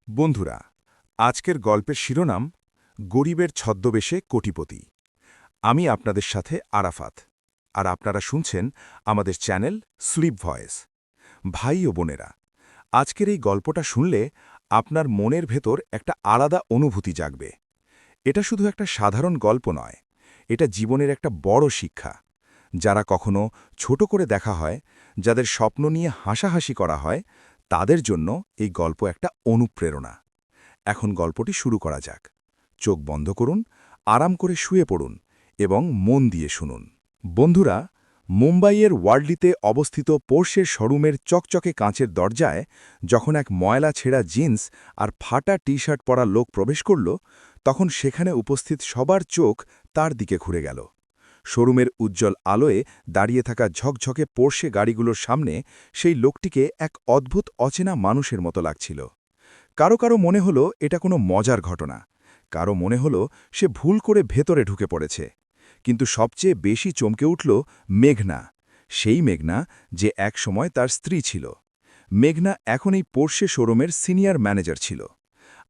বন্ধুরা, আজকের গল্পের শিরোনাম গরিবের ছদ্মবেশে কোটিপতি। আমি আপনাদের সাথে আরাফাত, আর আপনারা শুনছেন আমাদের চ্যানেল স্লিপ ভয়েস। ভাই ও বোনেরা, আজকের এই গল্পটা শুনলে আপনার মনের ভেতর একটা আলাদা অনুভূতি জাগবে। এটা শুধু একটা সাধারণ গল্প নয়, এটা জীবনের একটা বড় শিক্ষা। যারা কখনো ছোট করে দেখা হয়, যাদের স্বপ্ন নিয়ে হাসাহাসি করা হয়, তাদের জন্য এই গল্প একটা অনুপ্রেরণা। এখন গল্পটি শুরু করা যাক। চোখ বন্ধ করুন, আরাম করে শুয়ে পড়ুন এবং মন দিয়ে শুনুন। বন্ধুরা, মুম্বাইয়ের ওয়ার্ল্ডলিতে অবস্থিত পোর্শের শোরুমের চকচকে কাঁচের দরজায় যখন এক ময়লা ছেঁড়া জিন্স আর ফাটা টি শার্ট পরা লোক প্রবেশ করল, তখন সেখানে উপস্থিত সবার চোখ তার দিকে ঘুরে গেল। শোরুমের উজ্জ্বল আলোয় দাঁড়িয়ে থাকা ঝকঝকে পোর্শে গাড়িগুলোর সামনে সেই লোকটিকে এক অদ্ভুত অচেনা মানুষের মতো লাগছিল। কারো কারো মনে হলো এটা কোনো মজার ঘটনা, কারো মনে হলো সে ভুল করে ভেতরে ঢুকে পড়েছে। কিন্তু সবচেয়ে বেশি চমকে উঠল মেঘনা, সেই মেঘনা যে একসময় তার স্ত্রী ছিল। মেঘনা এখন এই পোর্শে শোরুমের সিনিয়র ম্যানেজার ছিল।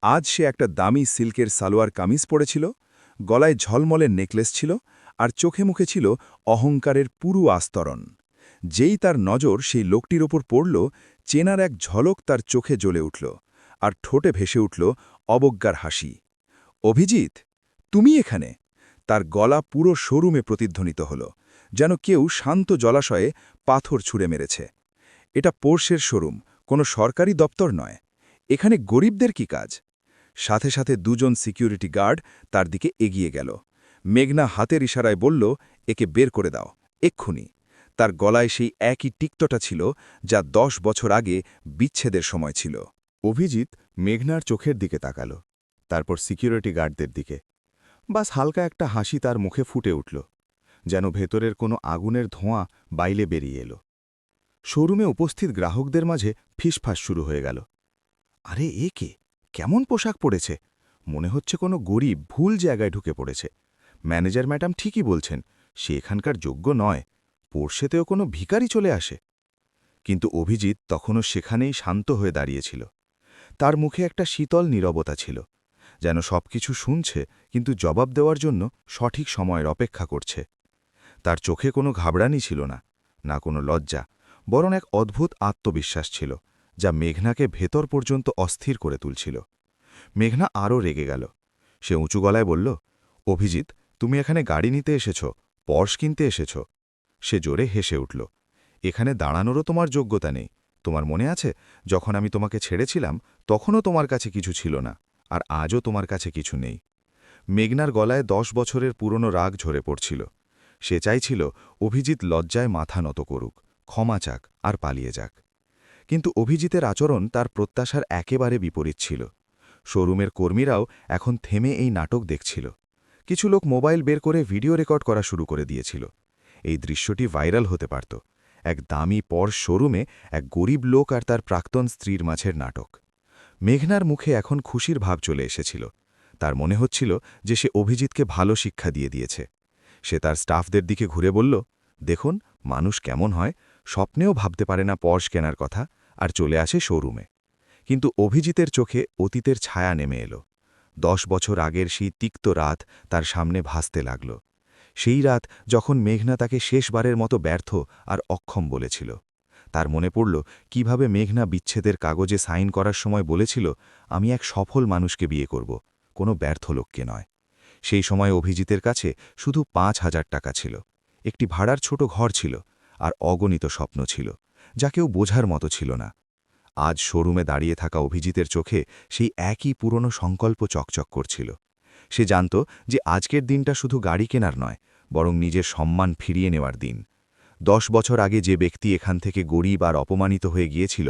আজ সে একটা দামি সিল্কের সালোয়ার কামিজ পরেছিল, গলায় ঝলমলের নেকলেস ছিল, আর চোখে মুখে ছিল অহংকারের পুরু আস্তরণ। যেই তার নজর সেই লোকটির ওপর পড়ল, চেনার এক ঝলক তার চোখে জ্বলে উঠল, আর ঠোঁটে ভেসে উঠল অবজ্ঞার হাসি। অভিজিৎ, তুমি এখানে? তার গলা পুরো শোরুমে প্রতিধ্বনিত হল, যেন কেউ শান্ত জলাশয়ে পাথর ছুঁড়ে মেরেছে। এটা পোর্শের শোরুম, কোনো সরকারি দপ্তর নয়। এখানে গরিবদের কি কাজ? সাথে সাথে দুজন সিকিউরিটি গার্ড তার দিকে এগিয়ে গেল। মেঘনা হাতের ইশারায় বলল, একে বের করে দাও, এক্ষুনি। তার গলায় সেই একই টিকটটা ছিল যা 10 বছর আগে বিচ্ছেদের সময় ছিল। অভিজিৎ মেঘনার চোখের দিকে তাকাল, তারপর সিকিউরিটি গার্ডদের দিকে। বাস হালকা একটা হাসি তার মুখে ফুটে উঠল, যেন ভেতরের কোনো আগুনের ধোঁয়া বাইলে বেরিয়ে এলো। শোরুমে উপস্থিত গ্রাহকদের মাঝে ফিসফাস শুরু হয়ে গেল। আরে এ কে? কেমন পোশাক পরেছে? মনে হচ্ছে কোনো গরিব ভুল জায়গায় ঢুকে পড়েছে। ম্যানেজার ম্যাডাম ঠিকই বলছেন, সে এখানকার যোগ্য নয়। পোর্শেতেও কোনো ভিখারি চলে আসে। কিন্তু অভিজিৎ তখনও সেখানেই শান্ত হয়ে দাঁড়িয়েছিল। তার মুখে একটা শীতল নীরবতা ছিল, যেন সবকিছু শুনছে কিন্তু জবাব দেওয়ার জন্য সঠিক সময়ের অপেক্ষা করছে। তার চোখে কোনো ঘাবড়ানি ছিল না, না কোনো লজ্জা, বরং এক অদ্ভুত আত্মবিশ্বাস ছিল, যা মেঘনাকে ভেতর পর্যন্ত অস্থির করে তুলছিল। মেঘনা আরও রেগে গেল। সে উঁচু গলায় বলল, অভিজিৎ, তুমি এখানে গাড়ি নিতে এসেছ, পর্স কিনতে এসেছ? সে জোরে হেসে উঠল। এখানে দাঁড়ানোরও তোমার যোগ্যতা নেই। তোমার মনে আছে, যখন আমি তোমাকে ছেড়েছিলাম তখনও তোমার কাছে কিছু ছিল না, আর আজও তোমার কাছে কিছু নেই। মেঘনার গলায় 10 বছরের পুরনো রাগ ঝরে পড়ছিল। সে চাইছিল অভিজিৎ লজ্জায় মাথা নত করুক, ক্ষমা চাক আর পালিয়ে যাক। কিন্তু অভিজিতের আচরণ তার প্রত্যাশার একেবারে বিপরীত ছিল। শোরুমের কর্মীরাও এখন থেমে এই নাটক দেখছিল। কিছু লোক মোবাইল বের করে ভিডিও রেকর্ড করা শুরু করে দিয়েছিল। এই দৃশ্যটি ভাইরাল হতে পারত। এক দামি পর্স শোরুমে এক গরিব লোক আর তার প্রাক্তন স্ত্রীর মাঝের নাটক। মেঘনার মুখে এখন খুশির ভাব চলে এসেছিল। তার মনে হচ্ছিল যে সে অভিজিৎকে ভালো শিক্ষা দিয়ে দিয়েছে। সে তার স্টাফদের দিকে ঘুরে বলল, দেখুন, মানুষ কেমন হয়, স্বপ্নেও ভাবতে পারে না পর্স কেনার কথা, আর চলে আসে শোরুমে। কিন্তু অভিজিতের চোখে অতীতের ছায়া নেমে এলো। 10 বছর আগের সেই তিক্ত রাত তার সামনে ভাসতে লাগল। সেই রাত যখন মেঘনা তাকে শেষবারের মতো ব্যর্থ আর অক্ষম বলেছিল। তার মনে পড়ল কিভাবে মেঘনা বিচ্ছেদের কাগজে সাইন করার সময় বলেছিল, আমি এক সফল মানুষকে বিয়ে করব, কোনো ব্যর্থ লোককে নয়। সেই সময় অভিজিতের কাছে শুধু 5,000 টাকা ছিল, একটি ভাড়ার ছোট ঘর ছিল, আর অগণিত স্বপ্ন ছিল, যা কেউ বোঝার মতো ছিল না। আজ শোরুমে দাঁড়িয়ে থাকা অভিজিতের চোখে সেই একই পুরনো সংকল্প চকচক করছিল। সে জানত যে আজকের দিনটা শুধু গাড়ি কেনার নয়, বরং নিজের সম্মান ফিরিয়ে নেওয়ার দিন। 10 বছর আগে যে ব্যক্তি এখান থেকে গরিব আর অপমানিত হয়ে গিয়েছিল,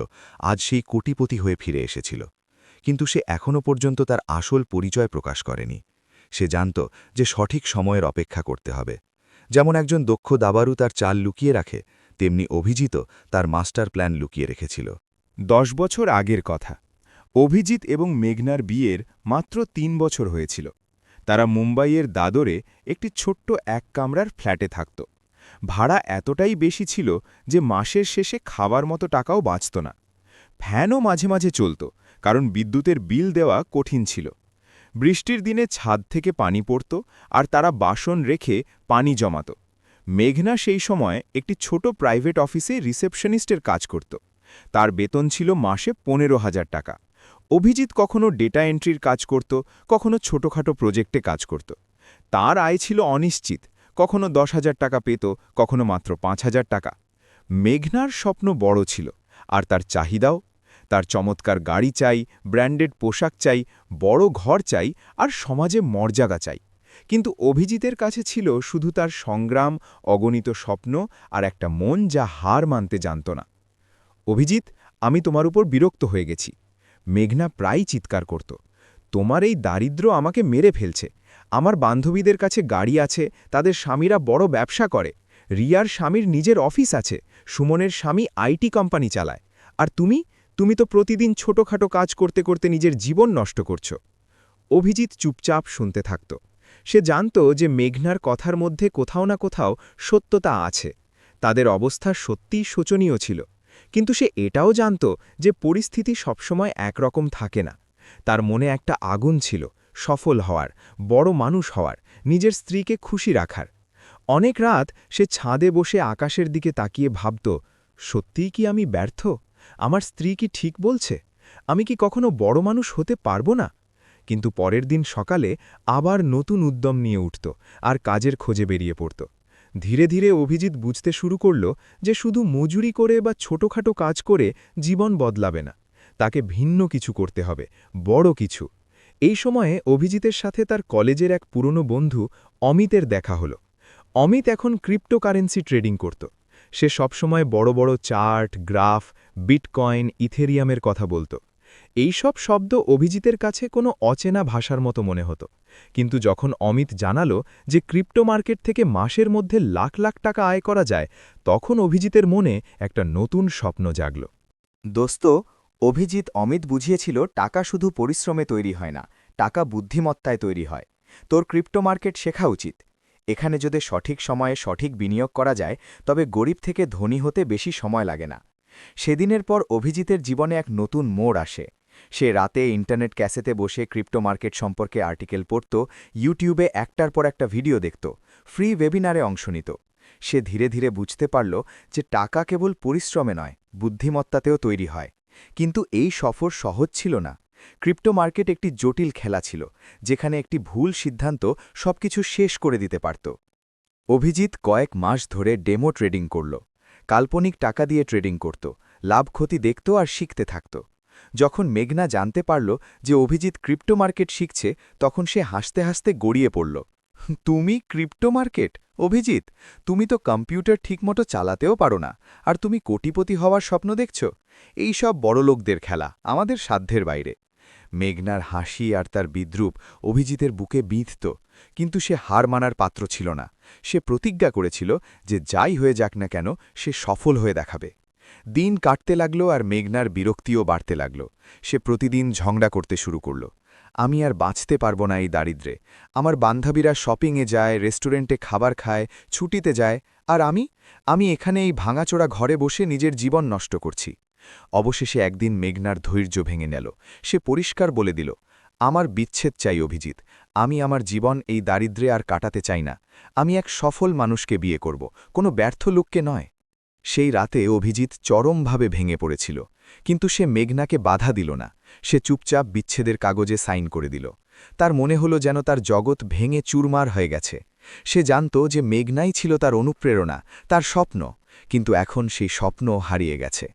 আজ সেই কোটিপতি হয়ে ফিরে এসেছিল। কিন্তু সে এখনও পর্যন্ত তার আসল পরিচয় প্রকাশ করেনি। সে জানত যে সঠিক সময়ের অপেক্ষা করতে হবে। যেমন একজন দক্ষ দাবারু তার চাল লুকিয়ে রাখে, তেমনি অভিজিৎ তার মাস্টার প্ল্যান লুকিয়ে রেখেছিল। 10 বছর আগের কথা। অভিজিৎ এবং মেঘনার বিয়ের মাত্র 3 বছর হয়েছিল। তারা মুম্বাইয়ের দাদরে একটি ছোট্ট এক কামরার ফ্ল্যাটে থাকত। ভাড়া এতটাই বেশি ছিল যে মাসের শেষে খাবার মতো টাকাও বাঁচত না। ফ্যানও মাঝে মাঝে চলত, কারণ বিদ্যুতের বিল দেওয়া কঠিন ছিল। বৃষ্টির দিনে ছাদ থেকে পানি পড়ত আর তারা বাসন রেখে পানি জমাত। মেঘনা সেই সময় একটি ছোট প্রাইভেট অফিসে রিসেপশনিস্টের কাজ করত। তার বেতন ছিল মাসে 15,000 টাকা। অভিজিৎ কখনো ডেটা এন্ট্রির কাজ করত, কখনো ছোটখাটো প্রজেক্টে কাজ করত। তার আয় ছিল অনিশ্চিত, কখনো 10,000 টাকা পেত, কখনো মাত্র 5,000 টাকা। মেঘনার স্বপ্ন বড় ছিল, আর তার চাহিদাও। তার চমৎকার গাড়ি চাই, ব্র্যান্ডেড পোশাক চাই, বড় ঘর চাই, আর সমাজে মর্যাদা চাই। কিন্তু অভিজিতের কাছে ছিল শুধু তার সংগ্রাম, অগণিত স্বপ্ন আর একটা মন যা হার মানতে জানত না। অভিজিৎ, আমি তোমার উপর বিরক্ত হয়ে গেছি। মেঘনা প্রায়ই চিৎকার করত, তোমার এই দারিদ্র্য আমাকে মেরে ফেলছে। আমার বান্ধবীদের কাছে গাড়ি আছে, তাদের স্বামীরা বড় ব্যবসা করে। রিয়ার স্বামীর নিজের অফিস আছে, সুমনের স্বামী আইটি কোম্পানি চালায়। আর তুমি তো প্রতিদিন ছোটখাটো কাজ করতে করতে নিজের জীবন নষ্ট করছো। অভিজিৎ চুপচাপ শুনতে থাকত। সে জানত যে মেঘনার কথার মধ্যে কোথাও না কোথাও সত্যতা আছে। তাদের অবস্থা সত্যিই শোচনীয় ছিল। কিন্তু সে এটাও জানত যে পরিস্থিতি সবসময় একরকম থাকে না। তার মনে একটা আগুন ছিল, সফল হওয়ার, বড় মানুষ হওয়ার, নিজের স্ত্রীকে খুশি রাখার। অনেক রাত সে ছাদে বসে আকাশের দিকে তাকিয়ে ভাবত, সত্যিই কি আমি ব্যর্থ? আমার স্ত্রী কি ঠিক বলছে? আমি কি কখনো বড় মানুষ হতে পারবো না? কিন্তু পরের দিন সকালে আবার নতুন উদ্যম নিয়ে উঠত আর কাজের খোঁজে বেরিয়ে পড়ত। ধীরে ধীরে অভিজিৎ বুঝতে শুরু করল যে শুধু মজুরি করে বা ছোটখাটো কাজ করে জীবন বদলাবে না। তাকে ভিন্ন কিছু করতে হবে, বড় কিছু। এই সময়ে অভিজিতের সাথে তার কলেজের এক পুরনো বন্ধু অমিতের দেখা হলো। অমিত এখন ক্রিপ্টোকারেন্সি ট্রেডিং করত। সে সবসময় বড় বড় চার্ট, গ্রাফ, বিটকয়েন, ইথেরিয়ামের কথা বলত। এইসব শব্দ অভিজিতের কাছে কোনো অচেনা ভাষার মতো মনে হতো। কিন্তু যখন অমিত জানালো যে ক্রিপ্টো মার্কেট থেকে মাসের মধ্যে লাখ লাখ টাকা আয় করা যায়, তখন অভিজিতের মনে একটা নতুন স্বপ্ন জাগল। দোস্ত, অভিজিৎ অমিত বুঝিয়েছিল টাকা শুধু পরিশ্রমে তৈরি হয় না, টাকা বুদ্ধিমত্তায় তৈরি হয়। তোর ক্রিপ্টো মার্কেট শেখা উচিত। এখানে যদি সঠিক সময়ে সঠিক বিনিয়োগ করা যায়, তবে গরিব থেকে ধনী হতে বেশি সময় লাগে না। সেদিনের পর অভিজিতের জীবনে এক নতুন মোড় আসে। সে রাতে ইন্টারনেট ক্যাফেতে বসে ক্রিপ্টো মার্কেট সম্পর্কে আর্টিকেল পড়ত, ইউটিউবে একটার পর একটা ভিডিও দেখত, ফ্রি ওয়েবিনারে অংশ নিত। সে ধীরে ধীরে বুঝতে পারল যে টাকা কেবল পরিশ্রমে নয়, বুদ্ধিমত্তাতেও তৈরি হয়। কিন্তু এই সফর সহজ ছিল না। ক্রিপ্টো মার্কেট একটি জটিল খেলা ছিল, যেখানে একটি ভুল সিদ্ধান্ত সবকিছু শেষ করে দিতে পারত। অভিজিৎ কয়েক মাস ধরে ডেমো ট্রেডিং করল। কাল্পনিক টাকা দিয়ে ট্রেডিং করত, লাভ ক্ষতি দেখত আর শিখতে থাকত। যখন মেঘনা জানতে পারল যে অভিজিৎ ক্রিপ্টো মার্কেট শিখছে, তখন সে হাসতে হাসতে গড়িয়ে পড়ল। তুমি ক্রিপ্টো মার্কেট? অভিজিৎ, তুমি তো কম্পিউটার ঠিকমতো চালাতেও পারো না, আর তুমি কোটিপতি হওয়ার স্বপ্ন দেখছ? এই সব বড়লোকদের খেলা, আমাদের সাধ্যের বাইরে। মেঘনার হাসি আর তার বিদ্রূপ অভিজিতের বুকে বিঁধত, কিন্তু সে হার মানার পাত্র ছিল না। সে প্রতিজ্ঞা করেছিল যে যাই হয়ে যাক না কেন, সে সফল হয়ে দেখাবে। দিন কাটতে লাগল আর মেঘনার বিরক্তিও বাড়তে লাগল। সে প্রতিদিন ঝগড়া করতে শুরু করল। আমি আর বাঁচতে পারব না এই দারিদ্র্যে। আমার বান্ধবীরা শপিংয়ে যায়, রেস্টুরেন্টে খাবার খায়, ছুটিতে যায়, আর আমি এখানে এই ভাঙাচোরা ঘরে বসে নিজের জীবন নষ্ট করছি। অবশেষে একদিন মেঘনার ধৈর্য ভেঙে গেল। সে পরিষ্কার বলে দিল, আমার বিচ্ছেদ চাই অভিজিৎ। আমি আমার জীবন এই দারিদ্র্যে আর কাটাতে চাই না। আমি এক সফল মানুষকে বিয়ে করব, কোনো ব্যর্থ লোককে নয়। সেই রাতে অভিজিৎ চরমভাবে ভেঙে পড়েছিল, কিন্তু সে মেঘনাকে বাধা দিল না। সে চুপচাপ বিচ্ছেদের কাগজে সাইন করে দিল। তার মনে হলো যেন তার জগৎ ভেঙে চুরমার হয়ে গেছে। সে জানত যে মেঘনাই ছিল তার অনুপ্রেরণা, তার স্বপ্ন, কিন্তু এখন সেই স্বপ্ন হারিয়ে গেছে।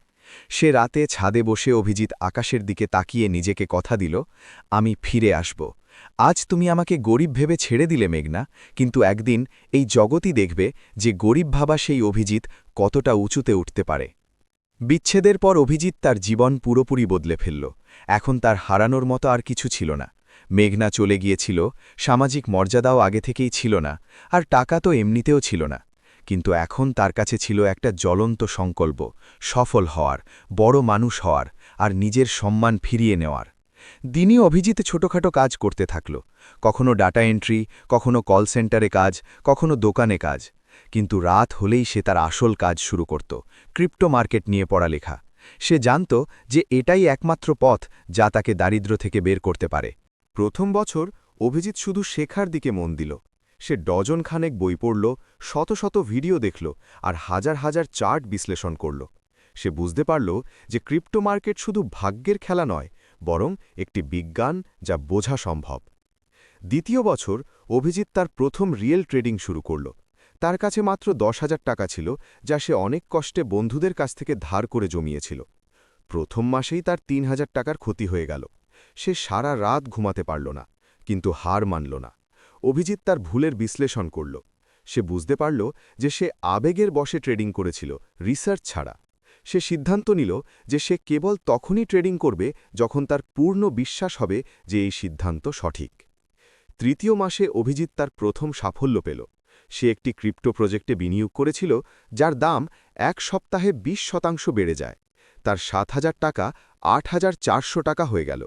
সে রাতে ছাদে বসে অভিজিৎ আকাশের দিকে তাকিয়ে নিজেকে কথা দিল, আমি ফিরে আসব। আজ তুমি আমাকে গরিব ভেবে ছেড়ে দিলে মেঘনা, কিন্তু একদিন এই জগতই দেখবে যে গরিব ভাবা সেই অভিজিৎ কতটা উঁচুতে উঠতে পারে। বিচ্ছেদের পর অভিজিৎ তার জীবন পুরোপুরি বদলে ফেলল। এখন তার হারানোর মতো আর কিছু ছিল না। মেঘনা চলে গিয়েছিল, সামাজিক মর্যাদাও আগে থেকেই ছিল না, আর টাকা তো এমনিতেও ছিল না। কিন্তু এখন তার কাছে ছিল একটা জ্বলন্ত সংকল্প, সফল হওয়ার, বড় মানুষ হওয়ার, আর নিজের সম্মান ফিরিয়ে নেওয়ার। দিনই অভিজিৎ ছোটখাটো কাজ করতে থাকল, কখনো ডাটা এন্ট্রি, কখনো কল সেন্টারে কাজ, কখনো দোকানে কাজ। কিন্তু রাত হলেই সে তার আসল কাজ শুরু করত, ক্রিপ্টো মার্কেট নিয়ে পড়ালেখা। সে জানত যে এটাই একমাত্র পথ যা তাকে দারিদ্র থেকে বের করতে পারে। প্রথম বছর অভিজিৎ শুধু শেখার দিকে মন দিল। সে ডজন খানেক বই পড়ল, শত শত ভিডিও দেখল আর হাজার হাজার চার্ট বিশ্লেষণ করল। সে বুঝতে পারল যে ক্রিপ্টো মার্কেট শুধু ভাগ্যের খেলা নয়, বরং একটি বিজ্ঞান যা বোঝা সম্ভব। দ্বিতীয় বছর অভিজিৎ তার প্রথম রিয়েল ট্রেডিং শুরু করল। তার কাছে মাত্র 10,000 টাকা ছিল, যা সে অনেক কষ্টে বন্ধুদের কাছ থেকে ধার করে জমিয়েছিল। প্রথম মাসেই তার 3,000 টাকার ক্ষতি হয়ে গেল। সে সারা রাত ঘুমাতে পারল না, কিন্তু হার মানল না। অভিজিৎ তার ভুলের বিশ্লেষণ করল। সে বুঝতে পারল যে সে আবেগের বশে ট্রেডিং করেছিল, রিসার্চ ছাড়া। সে সিদ্ধান্ত নিল যে সে কেবল তখনই ট্রেডিং করবে যখন তার পূর্ণ বিশ্বাস হবে যে এই সিদ্ধান্ত সঠিক। তৃতীয় মাসে অভিজিৎ তার প্রথম সাফল্য পেল। সে একটি ক্রিপ্টো প্রজেক্টে বিনিয়োগ করেছিল, যার দাম 1 সপ্তাহে 20% বেড়ে যায়। তার 7,000 টাকা 8,400 টাকা হয়ে গেল।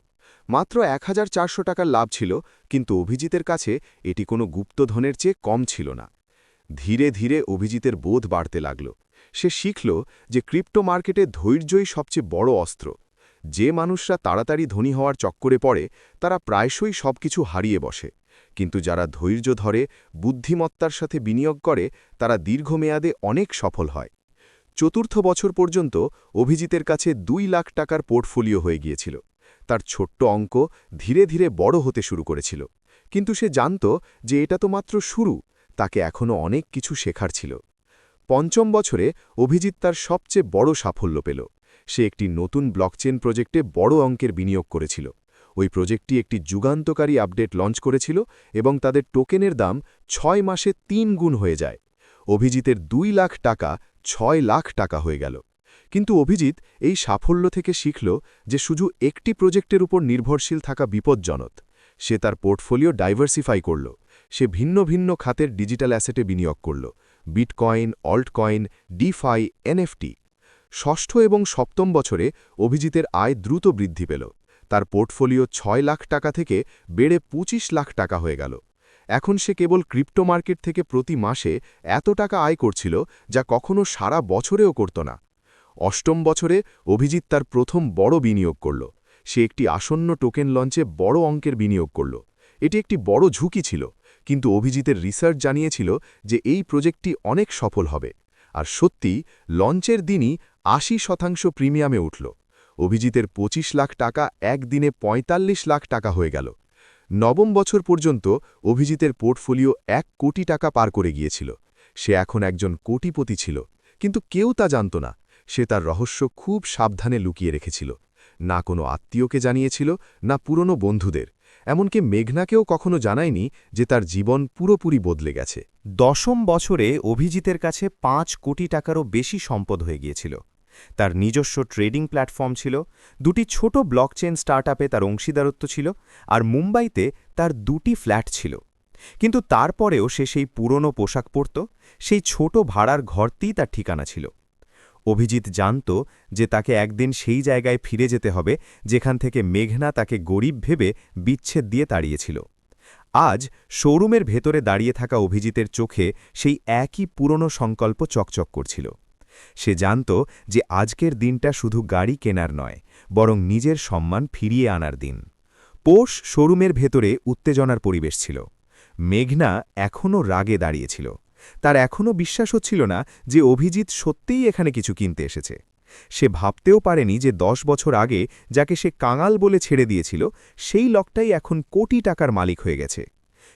মাত্র 1,400 টাকার লাভ ছিল, কিন্তু অভিজিতের কাছে এটি কোনো গুপ্তধনের চেয়ে কম ছিল না। ধীরে ধীরে অভিজিতের বোধ বাড়তে লাগল। সে শিখল যে ক্রিপ্টো মার্কেটে ধৈর্যই সবচেয়ে বড় অস্ত্র। যে মানুষরা তাড়াতাড়ি ধনী হওয়ার চক্করে পড়ে তারা প্রায়শই সবকিছু হারিয়ে বসে, কিন্তু যারা ধৈর্য ধরে, বুদ্ধিমত্তার সাথে বিনিয়োগ করে, তারা দীর্ঘমেয়াদে অনেক সফল হয়। চতুর্থ বছর পর্যন্ত অভিজিতের কাছে 2 লাখ টাকার পোর্টফোলিও হয়ে গিয়েছিল। তার ছোট্ট অঙ্ক ধীরে ধীরে বড় হতে শুরু করেছিল, কিন্তু সে জানত যে এটা তো মাত্র শুরু, তাকে এখনও অনেক কিছু শেখার ছিল। পঞ্চম বছরে অভিজিৎ তার সবচেয়ে বড় সাফল্য পেল। সে একটি নতুন ব্লকচেন প্রজেক্টে বড় অঙ্কের বিনিয়োগ করেছিল। ওই প্রজেক্টটি একটি যুগান্তকারী আপডেট লঞ্চ করেছিল এবং তাদের টোকেনের দাম 6 মাসে 3 গুণ হয়ে যায়। অভিজিতের 2 লাখ টাকা 6 লাখ টাকা হয়ে গেল। কিন্তু অভিজিৎ এই সাফল্য থেকে শিখল যে শুধু একটি প্রজেক্টের উপর নির্ভরশীল থাকা বিপজ্জনক। সে তার পোর্টফোলিও ডাইভার্সিফাই করল। সে ভিন্ন ভিন্ন খাতের ডিজিটাল অ্যাসেটে বিনিয়োগ করল: বিটকয়েন, অল্টকয়েন, ডিফাই, এনএফটি। ষষ্ঠ এবং সপ্তম বছরে অভিজিতের আয় দ্রুত বৃদ্ধি পেল। তার পোর্টফোলিও 6 লাখ টাকা থেকে বেড়ে 25 লাখ টাকা হয়ে গেল। এখন সে কেবল ক্রিপ্টো মার্কেট থেকে প্রতি মাসে এত টাকা আয় করছিল, যা কখনো সারা বছরেও করত না। অষ্টম বছরে অভিজিৎ তার প্রথম বড় বিনিয়োগ করল। সে একটি আসন্ন টোকেন লঞ্চে বড় অঙ্কের বিনিয়োগ করল। এটি একটি বড় ঝুঁকি ছিল, কিন্তু অভিজিতের রিসার্চ জানিয়েছিল যে এই প্রজেক্টটি অনেক সফল হবে। আর সত্যি, লঞ্চের দিনই 80% প্রিমিয়ামে উঠল। অভিজিতের 25 লাখ টাকা একদিনে 45 লাখ টাকা হয়ে গেল। নবম বছর পর্যন্ত অভিজিতের পোর্টফোলিও 1 কোটি টাকা পার করে গিয়েছিল। সে এখন একজন কোটিপতি ছিল, কিন্তু কেউ তা জানত না। সে তার রহস্য খুব সাবধানে লুকিয়ে রেখেছিল। না কোনো আত্মীয়কে জানিয়েছিল, না পুরনো বন্ধুদের। এমনকি মেঘনাকেও কখনো জানায়নি যে তার জীবন পুরোপুরি বদলে গেছে। দশম বছরে অভিজিতের কাছে 5 কোটি টাকারও বেশি সম্পদ হয়ে গিয়েছিল। তার নিজস্ব ট্রেডিং প্ল্যাটফর্ম ছিল, 2টি ছোট ব্লকচেন স্টার্টআপে তার অংশীদারত্ব ছিল, আর মুম্বাইতে তার 2টি ফ্ল্যাট ছিল। কিন্তু তারপরেও সে সেই পুরনো পোশাক পরত, সেই ছোট ভাড়ার ঘরতেই তার ঠিকানা ছিল। অভিজিৎ জানত যে তাকে একদিন সেই জায়গায় ফিরে যেতে হবে যেখান থেকে মেঘনা তাকে গরিব ভেবে বিচ্ছেদ দিয়ে তাড়িয়েছিল। আজ শোরুমের ভেতরে দাঁড়িয়ে থাকা অভিজিতের চোখে সেই একই পুরনো সংকল্প চকচক করছিল। সে জানত যে আজকের দিনটা শুধু গাড়ি কেনার নয়, বরং নিজের সম্মান ফিরিয়ে আনার দিন। পোষ শোরুমের ভেতরে উত্তেজনার পরিবেশ ছিল। মেঘনা এখনও রাগে দাঁড়িয়েছিল। তার এখনও বিশ্বাস হচ্ছিল না যে অভিজিৎ সত্যিই এখানে কিছু কিনতে এসেছে। সে ভাবতেও পারেনি যে 10 বছর আগে যাকে সে কাঙাল বলে ছেড়ে দিয়েছিল, সেই লোকটাই এখন কোটি টাকার মালিক হয়ে গেছে।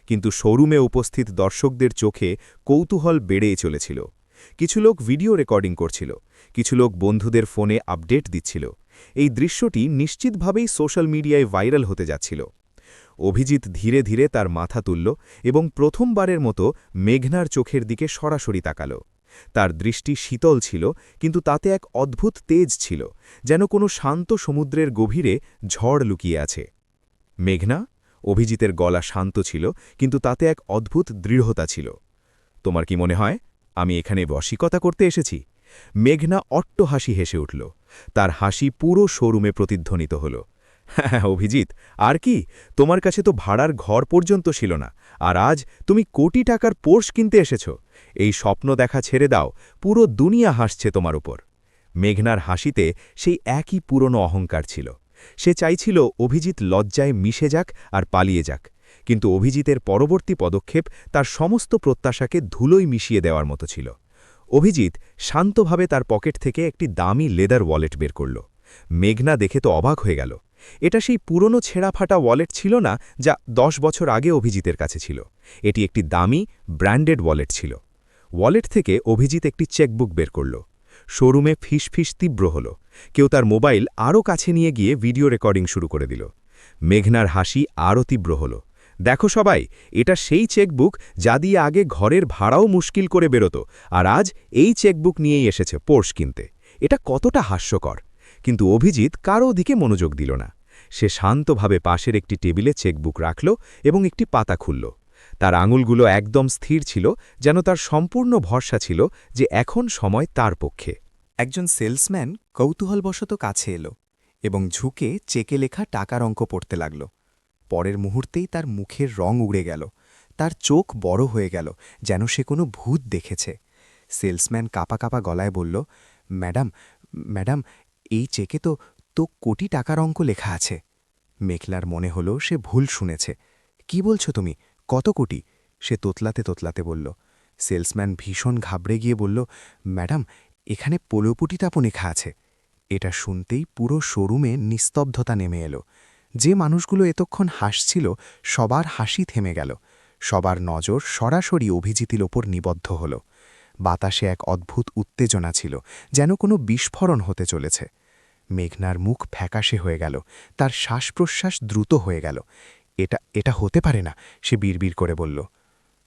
কিন্তু শোরুমে উপস্থিত দর্শকদের চোখে কৌতূহল বেড়েই চলেছিল। কিছু লোক ভিডিও রেকর্ডিং করছিল, কিছু লোক বন্ধুদের ফোনে আপডেট দিচ্ছিল। এই দৃশ্যটি নিশ্চিতভাবেই সোশ্যাল মিডিয়ায় ভাইরাল হতে যাচ্ছিল। অভিজিৎ ধীরে ধীরে তার মাথা তুলল এবং প্রথমবারের মতো মেঘনার চোখের দিকে সরাসরি তাকাল। তার দৃষ্টি শীতল ছিল, কিন্তু তাতে এক অদ্ভুত তেজ ছিল, যেন কোনো শান্ত সমুদ্রের গভীরে ঝড় লুকিয়ে আছে। মেঘনা? অভিজিতের গলা শান্ত ছিল, কিন্তু তাতে এক অদ্ভুত দৃঢ়তা ছিল। তোমার কি মনে হয় আমি এখানে বশীকতা করতে এসেছি? মেঘনা অট্টহাসি হেসে উঠল। তার হাসি পুরো শোরুমে প্রতিধ্বনিত হল। হ্যাঁ অভিজিৎ, আর কি? তোমার কাছে তো ভাড়ার ঘর পর্যন্ত ছিল না, আর আজ তুমি কোটি টাকার পোর্শ কিনতে এসেছ। এই স্বপ্ন দেখা ছেড়ে দাও, পুরো দুনিয়া হাসছে তোমার উপর। মেঘনার হাসিতে সেই একই পুরনো অহংকার ছিল। সে চাইছিল অভিজিৎ লজ্জায় মিশে যাক আর পালিয়ে যাক, কিন্তু অভিজিতের পরবর্তী পদক্ষেপ তার সমস্ত প্রত্যাশাকে ধুলোয় মিশিয়ে দেওয়ার মতো ছিল। অভিজিৎ শান্তভাবে তার পকেট থেকে একটি দামি লেদার ওয়ালেট বের করল। মেঘনা দেখে তো অবাক হয়ে গেল। এটা সেই পুরনো ছেঁড়াফাটা ওয়ালেট ছিল না যা 10 বছর আগে অভিজিতের কাছে ছিল। এটি একটি দামি ব্র্যান্ডেড ওয়ালেট ছিল। ওয়ালেট থেকে অভিজিৎ একটি চেকবুক বের করল। শোরুমে ফিসফিস তীব্র হল। কেউ তার মোবাইল আরও কাছে নিয়ে গিয়ে ভিডিও রেকর্ডিং শুরু করে দিল। মেঘনার হাসি আরও তীব্র হল। দেখো সবাই, এটা সেই চেকবুক যা দিয়ে আগে ঘরের ভাড়াও মুশকিল করে বেরোত, আর আজ এই চেকবুক নিয়েই এসেছে পোর্শ কিনতে। এটা কতটা হাস্যকর! কিন্তু অভিজিৎ কারও দিকে মনোযোগ দিল না। সে শান্তভাবে পাশের একটি টেবিলে চেকবুক রাখল এবং একটি পাতা খুলল। তার আঙুলগুলো একদম স্থির ছিল, যেন তার সম্পূর্ণ ভরসা ছিল যে এখন সময় তার পক্ষে। একজন সেলসম্যান কৌতূহলবশত কাছে এলো এবং ঝুঁকে চেকে লেখা টাকার অঙ্ক পড়তে লাগল। পরের মুহূর্তেই তার মুখের রং উড়ে গেল, তার চোখ বড় হয়ে গেল, যেন সে কোনো ভূত দেখেছে। সেলসম্যান কাঁপা কাঁপা গলায় বলল, ম্যাডাম ম্যাডাম এই চেকে তো কোটি টাকার অঙ্ক লেখা আছে। মেঘলার মনে হলো সে ভুল শুনেছে। কি বলছো তুমি, কত কোটি? সে তোতলাতে তোতলাতে বলল। সেলসম্যান ভীষণ ঘাবড়ে গিয়ে বলল, ম্যাডাম এখানে ১৫ কোটি টাকা লেখা আছে। এটা শুনতেই পুরো শোরুমে নিস্তব্ধতা নেমে এলো। যে মানুষগুলো এতক্ষণ হাসছিল সবার হাসি থেমে গেল। সবার নজর সরাসরি অভিজিতের ওপর নিবদ্ধ হল। বাতাসে এক অদ্ভুত উত্তেজনা ছিল, যেন কোনো বিস্ফোরণ হতে চলেছে। মেঘনার মুখ ফ্যাকাশে হয়ে গেল, তার শ্বাস-প্রশ্বাস দ্রুত হয়ে গেল। এটা হতে পারে না, সে বিড়বিড় করে বলল।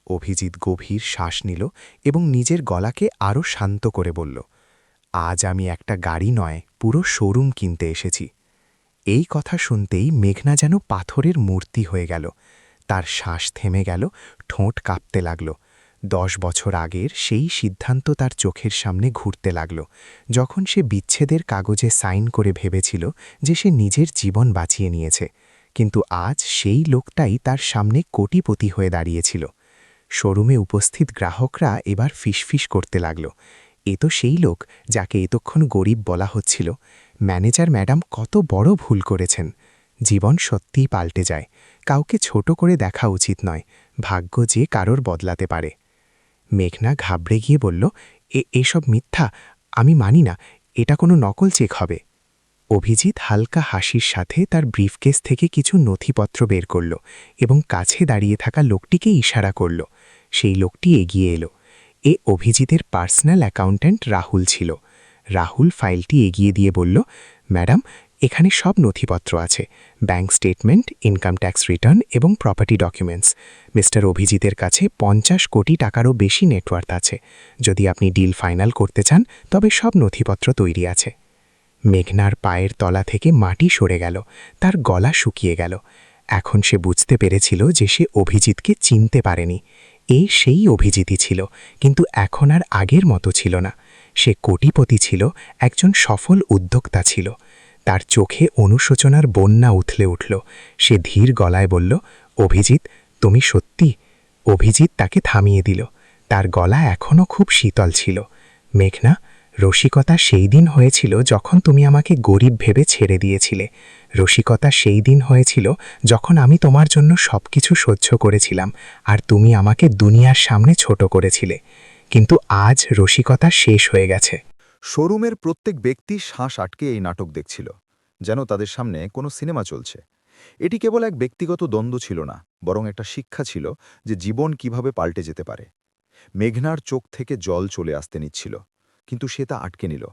অভিজিৎ গভীর শ্বাস নিল এবং নিজের গলাকে আরও শান্ত করে বলল, আজ আমি একটা গাড়ি নয়, পুরো শোরুম কিনতে এসেছি। এই কথা শুনতেই মেঘনা যেন পাথরের মূর্তি হয়ে গেল। তার শ্বাস থেমে গেল, ঠোঁট কাঁপতে লাগল। 10 বছর আগের সেই সিদ্ধান্ত তার চোখের সামনে ঘুরতে লাগল, যখন সে বিচ্ছেদের কাগজে সাইন করে ভেবেছিল যে সে নিজের জীবন বাঁচিয়ে নিয়েছে। কিন্তু আজ সেই লোকটাই তার সামনে কোটিপতি হয়ে দাঁড়িয়েছিল। শোরুমে উপস্থিত গ্রাহকরা এবার ফিসফিস করতে লাগল, এ তো সেই লোক যাকে এতক্ষণ গরিব বলা হচ্ছিল। ম্যানেজার ম্যাডাম কত বড় ভুল করেছেন। জীবন সত্যিই পাল্টে যায়। কাউকে ছোট করে দেখা উচিত নয়। ভাগ্য যে কারোর বদলাতে পারে। মেঘনা ঘাবড়ে গিয়ে বলল, এসব মিথ্যা, আমি মানি না, এটা কোনো নকল চেক হবে। অভিজিৎ হালকা হাসির সাথে তার ব্রিফকেস থেকে কিছু নথিপত্র বের করল এবং কাছে দাঁড়িয়ে থাকা লোকটিকে ইশারা করল। সেই লোকটি এগিয়ে এলো। এ অভিজিতের পার্সোনাল অ্যাকাউন্ট্যান্ট রাহুল ছিল। রাহুল ফাইলটি এগিয়ে দিয়ে বলল, ম্যাডাম এখানে সব নথিপত্র আছে, bank statement, income tax return এবং প্রপার্টি ডকুমেন্টস। মিস্টার অভিজিতের কাছে 50 কোটি টাকারও বেশি নেটওয়ার্থ আছে। যদি আপনি ডিল ফাইনাল করতে চান তবে সব নথিপত্র তৈরি আছে। মেঘনার পায়ের তলা থেকে মাটি সরে গেল, তার গলা শুকিয়ে গেল। এখন সে বুঝতে পেরেছিল যে সে অভিজিৎকে চিনতে পারেনি। সেই অভিজিতই ছিল, কিন্তু এখন আর আগের মতো ছিল না। সে কোটিপতি ছিল, একজন সফল উদ্যোক্তা ছিল। তার চোখে অনুশোচনার বন্যা উথলে উঠল। সে ধীর গলায় বলল, অভিজিৎ তুমি সত্যি? অভিজিৎ তাকে থামিয়ে দিল। তার গলা এখনও খুব শীতল ছিল। মেঘনা, রসিকতা সেই দিন হয়েছিল যখন তুমি আমাকে গরিব ভেবে ছেড়ে দিয়েছিলে। রসিকতা সেই দিন হয়েছিল যখন আমি তোমার জন্য সবকিছু সহ্য করেছিলাম আর তুমি আমাকে দুনিয়ার সামনে ছোট করেছিলে। কিন্তু আজ রসিকতা শেষ হয়ে গেছে। শোরুমের প্রত্যেক ব্যক্তি শ্বাস আটকে এই নাটক দেখছিল, যেন তাদের সামনে কোনো সিনেমা চলছে। এটি কেবল এক ব্যক্তিগত দ্বন্দ্ব ছিল না, বরং একটা শিক্ষা ছিল যে জীবন কিভাবে পাল্টে যেতে পারে। মেঘনার চোখ থেকে জল চলে আসতে নিচ্ছিল, কিন্তু সে তা আটকে নিল।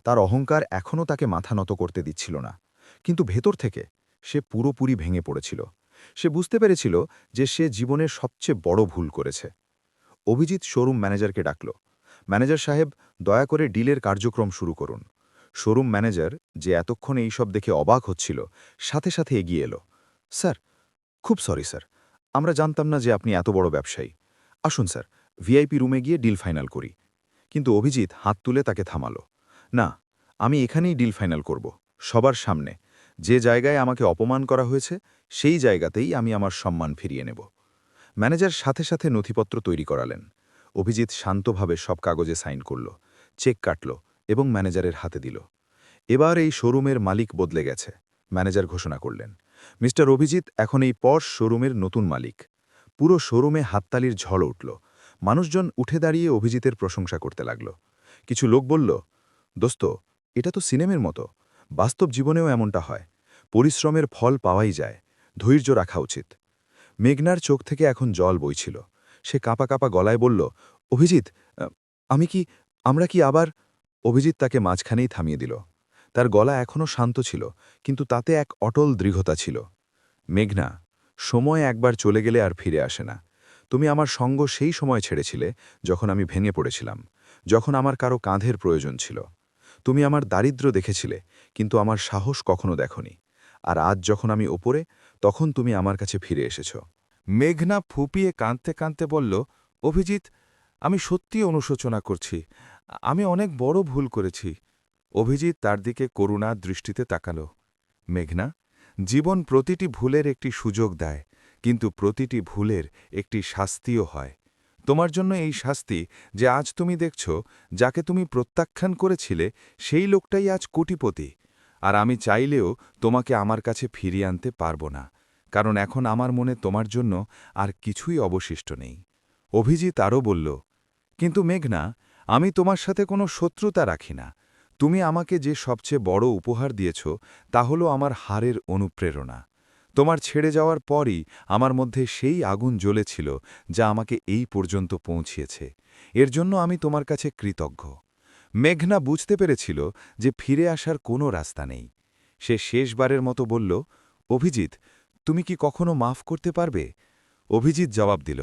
তার অহংকার এখনও তাকে মাথা নত করতে দিচ্ছিল না, কিন্তু ভেতর থেকে সে পুরোপুরি ভেঙে পড়েছিল। সে বুঝতে পেরেছিল যে সে জীবনের সবচেয়ে বড় ভুল করেছে। অভিজিৎ শোরুম ম্যানেজারকে ডাকল। ম্যানেজার সাহেব, দয়া করে ডিলের কার্যক্রম শুরু করুন। শোরুম ম্যানেজার, যে এতক্ষণ এইসব দেখে অবাক হচ্ছিল, সাথে সাথে এগিয়ে এলো। স্যার, খুব সরি স্যার, আমরা জানতাম না যে আপনি এত বড় ব্যবসায়ী। আসুন স্যার, ভিআইপি রুমে গিয়ে ডিল ফাইনাল করি। কিন্তু অভিজিৎ হাত তুলে তাকে থামালো। না, আমি এখানেই ডিল ফাইনাল করব, সবার সামনে। যে জায়গায় আমাকে অপমান করা হয়েছে সেই জায়গাতেই আমি আমার সম্মান ফিরিয়ে নেব। ম্যানেজার সাথে সাথে নথিপত্র তৈরি করালেন। অভিজিৎ শান্তভাবে সব কাগজে সাইন করল, চেক কাটল এবং ম্যানেজারের হাতে দিল। এবার এই শোরুমের মালিক বদলে গেছে, ম্যানেজার ঘোষণা করলেন। মিস্টার অভিজিৎ এখন এই পর্শ শোরুমের নতুন মালিক। পুরো শোরুমে হাততালির ঝড় উঠল। মানুষজন উঠে দাঁড়িয়ে অভিজিতের প্রশংসা করতে লাগল। কিছু লোক বলল, দোস্ত, এটা তো সিনেমের মতো, বাস্তব জীবনেও এমনটা হয়। পরিশ্রমের ফল পাওয়াই যায়, ধৈর্য রাখা উচিত। মেঘনার চোখ থেকে এখন জল বইছিল। সে কাঁপা কাঁপা গলায় বলল, অভিজিৎ, আমরা কি আবার? অভিজিৎ তাকে মাঝখানেই থামিয়ে দিল। তার গলা এখনও শান্ত ছিল, কিন্তু তাতে এক অটল দৃঢ়তা ছিল। মেঘনা, সময় একবার চলে গেলে আর ফিরে আসে না। তুমি আমার সঙ্গ সেই সময় ছেড়েছিলে যখন আমি ভেঙে পড়েছিলাম, যখন আমার কারো কাঁধের প্রয়োজন ছিল। তুমি আমার দারিদ্র্য দেখেছিলে, কিন্তু আমার সাহস কখনো দেখনি। আর আজ যখন আমি ওপরে, তখন তুমি আমার কাছে ফিরে এসেছ। মেঘনা ফুপিয়ে কাঁদতে কাঁদতে বলল, অভিজিৎ, আমি সত্যি অনুশোচনা করছি। আমি অনেক বড় ভুল করেছি। অভিজিৎ তার দিকে করুণার দৃষ্টিতে তাকাল। মেঘনা, জীবন প্রতিটি ভুলের একটি সুযোগ দেয়, কিন্তু প্রতিটি ভুলের একটি শাস্তিও হয়। তোমার জন্য এই শাস্তি যে আজ তুমি দেখছ, যাকে তুমি প্রত্যাখ্যান করেছিলে, সেই লোকটাই আজ কোটিপতি। আর আমি চাইলেও তোমাকে আমার কাছে ফিরিয়ে আনতে পারব না, কারণ এখন আমার মনে তোমার জন্য আর কিছুই অবশিষ্ট নেই। অভিজিৎ আরও বলল, কিন্তু মেঘনা, আমি তোমার সাথে কোনো শত্রুতা রাখি না। তুমি আমাকে যে সবচেয়ে বড় উপহার দিয়েছ, তা হল আমার হারের অনুপ্রেরণা। তোমার ছেড়ে যাওয়ার পরই আমার মধ্যে সেই আগুন জ্বলেছিল যা আমাকে এই পর্যন্ত পৌঁছিয়েছে। এর জন্য আমি তোমার কাছে কৃতজ্ঞ। মেঘনা বুঝতে পেরেছিল যে ফিরে আসার কোনো রাস্তা নেই। সে শেষবারের মতো বলল, অভিজিৎ, তুমি কি কখনো মাফ করতে পারবে? অভিজিৎ জবাব দিল,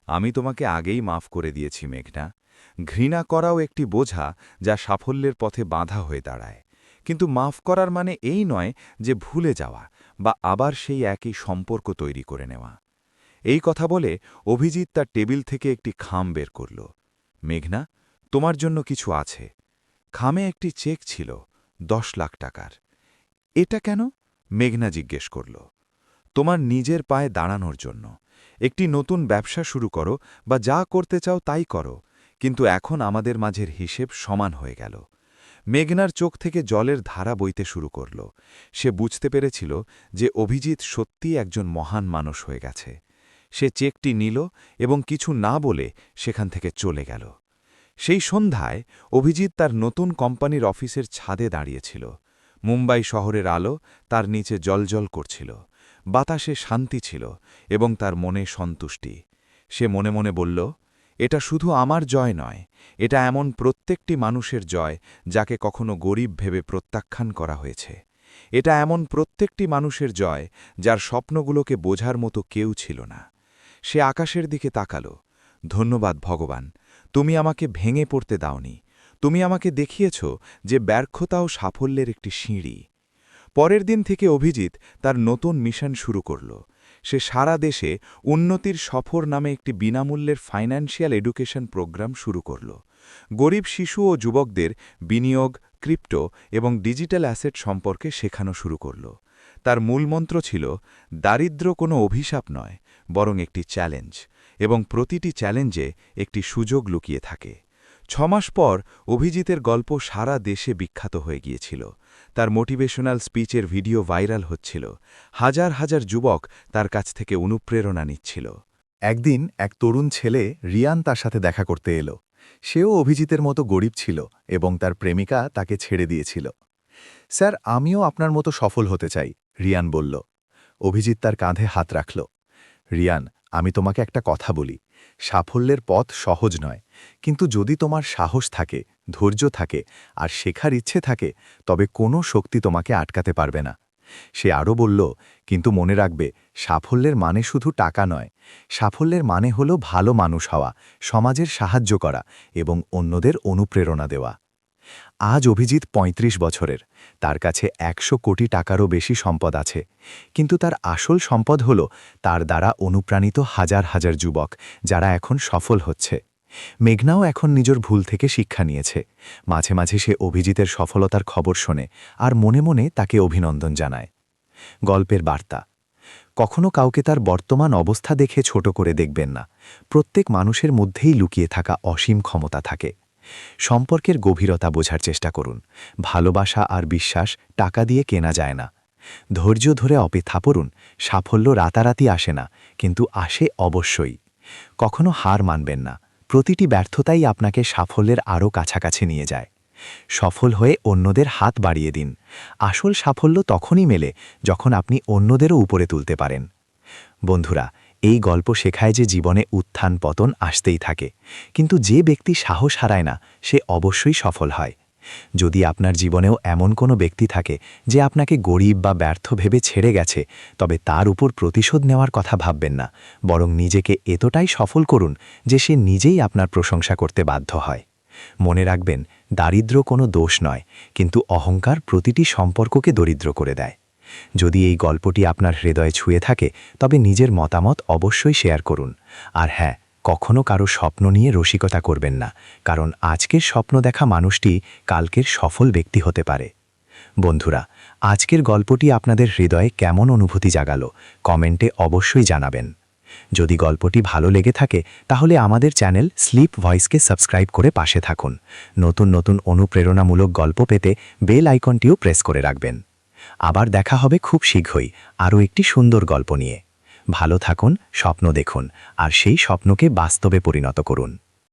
আমি তোমাকে আগেই মাফ করে দিয়েছি মেঘনা। ঘৃণা করাও একটি বোঝা যা সাফল্যের পথে বাধা হয়ে দাঁড়ায়। কিন্তু মাফ করার মানে এই নয় যে ভুলে যাওয়া বা আবার সেই একই সম্পর্ক তৈরি করে নেওয়া। এই কথা বলে অভিজিৎ তার টেবিল থেকে একটি খাম বের করল। মেঘনা, তোমার জন্য কিছু আছে। খামে একটি চেক ছিল, 10 লাখ টাকার। এটা কেন? মেঘনা জিজ্ঞেস করল। তোমার নিজের পায়ে দাঁড়ানোর জন্য। একটি নতুন ব্যবসা শুরু করো বা যা করতে চাও তাই করো, কিন্তু এখন আমাদের মাঝের হিসেব সমান হয়ে গেল। মেঘনার চোখ থেকে জলের ধারা বইতে শুরু করল। সে বুঝতে পেরেছিল যে অভিজিৎ সত্যিই একজন মহান মানুষ হয়ে গেছে। সে চেকটি নিল এবং কিছু না বলে সেখান থেকে চলে গেল। সেই সন্ধ্যায় অভিজিৎ তার নতুন কোম্পানির অফিসের ছাদে দাঁড়িয়েছিল। মুম্বাই শহরের আলো তার নিচে জ্বলজ্বল করছিল। বাতাসে শান্তি ছিল এবং তার মনে সন্তুষ্টি। সে মনে মনে বলল, এটা শুধু আমার জয় নয়, এটা এমন প্রত্যেকটি মানুষের জয় যাকে কখনো গরিব ভেবে প্রত্যাখ্যান করা হয়েছে। এটা এমন প্রত্যেকটি মানুষের জয় যার স্বপ্নগুলোকে বোঝার মতো কেউ ছিল না। সে আকাশের দিকে তাকাল। ধন্যবাদ ভগবান, তুমি আমাকে ভেঙে পড়তে দাওনি। তুমি আমাকে দেখিয়েছ যে ব্যর্থতাও সাফল্যের একটি সিঁড়ি। পরের দিন থেকে অভিজিৎ তার নতুন মিশন শুরু করল। সে সারা দেশে উন্নতির সফর নামে একটি বিনামূল্যের ফাইন্যান্সিয়াল এডুকেশন প্রোগ্রাম শুরু করল। গরিব শিশু ও যুবকদের বিনিয়োগ, ক্রিপ্টো এবং ডিজিটাল অ্যাসেট সম্পর্কে শেখানো শুরু করল। তার মূলমন্ত্র ছিল, দারিদ্র্য কোনো অভিশাপ নয়, বরং একটি চ্যালেঞ্জ, এবং প্রতিটি চ্যালেঞ্জে একটি সুযোগ লুকিয়ে থাকে। 6 মাস পর অভিজিতের গল্প সারা দেশে বিখ্যাত হয়ে গিয়েছিল। তার মোটিভেশনাল স্পিচের ভিডিও ভাইরাল হচ্ছিল। হাজার হাজার যুবক তার কাছ থেকে অনুপ্রেরণা নিচ্ছিল। একদিন এক তরুণ ছেলে রিয়ান তার সাথে দেখা করতে এলো। সেও অভিজিতের মতো গরিব ছিল এবং তার প্রেমিকা তাকে ছেড়ে দিয়েছিল। স্যার, আমিও আপনার মতো সফল হতে চাই, রিয়ান বলল। অভিজিৎ তার কাঁধে হাত রাখল। রিয়ান, আমি তোমাকে একটা কথা বলি, সাফল্যের পথ সহজ নয়, কিন্তু যদি তোমার সাহস থাকে, ধৈর্য থাকে আর শেখার ইচ্ছে থাকে, তবে কোনো শক্তি তোমাকে আটকাতে পারবে না। সে আরও বলল, কিন্তু মনে রাখবে, সাফল্যের মানে শুধু টাকা নয়। সাফল্যের মানে হল ভালো মানুষ হওয়া, সমাজের সাহায্য করা এবং অন্যদের অনুপ্রেরণা দেওয়া। আজ অভিজিৎ ৩৫ বছরের। তার কাছে ১০০ কোটি টাকারও বেশি সম্পদ আছে, কিন্তু তার আসল সম্পদ হল তার দ্বারা অনুপ্রাণিত হাজার হাজার যুবক, যারা এখন সফল হচ্ছে। মেঘনাও এখন নিজের ভুল থেকে শিক্ষা নিয়েছে। মাঝে মাঝে সে অভিজিতের সফলতার খবর শোনে আর মনে মনে তাকে অভিনন্দন জানায়। গল্পের বার্তা: কখনো কাউকে তার বর্তমান অবস্থা দেখে ছোট করে দেখবেন না। প্রত্যেক মানুষের মধ্যেই লুকিয়ে থাকা অসীম ক্ষমতা থাকে। সম্পর্কের গভীরতা বোঝার চেষ্টা করুন। ভালোবাসা আর বিশ্বাস টাকা দিয়ে কেনা যায় না। ধৈর্য ধরে অপেক্ষা করুন। সাফল্য রাতারাতি আসে না, কিন্তু আসে অবশ্যই। কখনো হার মানবেন না। প্রতিটি ব্যর্থতাই আপনাকে সাফল্যের আরও কাছাকাছি নিয়ে যায়। সফল হয়ে অন্যদের হাত বাড়িয়ে দিন। আসল সাফল্য তখনই মেলে যখন আপনি অন্যদেরও উপরে তুলতে পারেন। বন্ধুরা, এই গল্প শেখায় যে জীবনে উত্থান পতন আসতেই থাকে, কিন্তু যে ব্যক্তি সাহস হারায় না সে অবশ্যই সফল হয়। যদি আপনার জীবনেও এমন কোনো ব্যক্তি থাকে যে আপনাকে গরিব বা ব্যর্থ ভেবে ছেড়ে গেছে, তবে তার উপর প্রতিশোধ নেওয়ার কথা ভাববেন না, বরং নিজেকে এতটাই সফল করুন যে সে নিজেই আপনার প্রশংসা করতে বাধ্য হয়। মনে রাখবেন, দারিদ্র্য কোনো দোষ নয়, কিন্তু অহংকার প্রতিটি সম্পর্ককে দরিদ্র করে দেয়। যদি এই গল্পটি আপনার হৃদয়ে ছুঁয়ে থাকে, তবে নিজের মতামত অবশ্যই শেয়ার করুন। আর হ্যাঁ, কখনো কারো স্বপ্ন নিয়ে রসিকতা করবেন না, কারণ আজকের স্বপ্ন দেখা মানুষটি কালকের সফল ব্যক্তি হতে পারে। বন্ধুরা, আজকের গল্পটি আপনাদের হৃদয়ে কেমন অনুভূতি জাগালো কমেন্টে অবশ্যই জানাবেন। যদি গল্পটি ভালো লেগে থাকে, তাহলে আমাদের চ্যানেল স্লিপ ভয়েসকে সাবস্ক্রাইব করে পাশে থাকুন। নতুন নতুন অনুপ্রেরণামূলক গল্প পেতে বেল আইকনটিও প্রেস করে রাখবেন। আবার দেখা হবে খুব শীঘ্রই আরও একটি সুন্দর গল্প নিয়ে। ভালো থাকুন, স্বপ্ন দেখুন, আর সেই স্বপ্নকে বাস্তবে পরিণত করুন।